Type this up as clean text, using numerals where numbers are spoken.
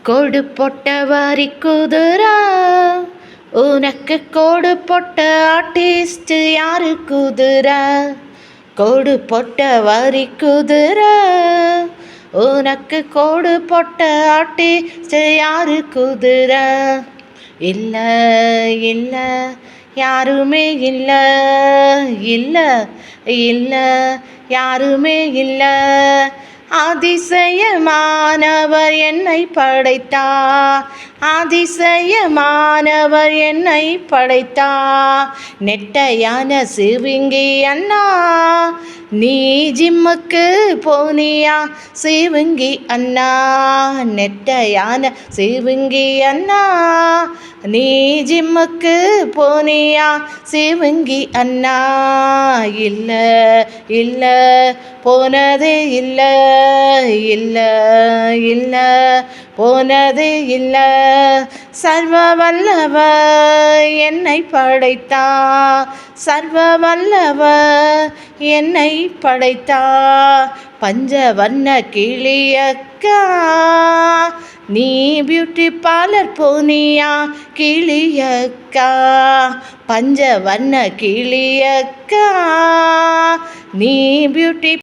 கோடு போட்ட வரி குதிரா, உனக்கு கோடு போட்ட ஆர்டிஸ்ட் யாரு குதிரா? கோடு போட்ட வரி குதிரா, உனக்கு கோடு போட்ட ஆர்டிஸ்ட் யாரு குதிரா? இல்ல இல்ல யாருமே இல்ல, இல்ல இல்ல யாருமே இல்ல. அதிசயமானவர் என்னை படைத்தார், அதிசயமானவர் என்னை படைத்தார். நெட்டையான சிவிங்கி அண்ணா, நீ ஜிம்முக்கு போனியா சிவிங்கி அண்ணா? நெட்டையான சிவிங்கி அண்ணா, நீ ஜிம்முக்கு போனியா சிவிங்கி அண்ணா? இல்ல இல்ல போனதே இல்ல, இல்ல இல்ல போனதே இல்ல. சர்வ வல்லவர் என்னை படைத்தார், சர்வ வல்லவர் என்னை படைத்தார். பஞ்ச வண்ண கிளியக்கா, நீ பியூட்டி பார்லர் போனியா கிளியக்கா? பஞ்ச வண்ண கிளியக்கா, நீ பியூட்டி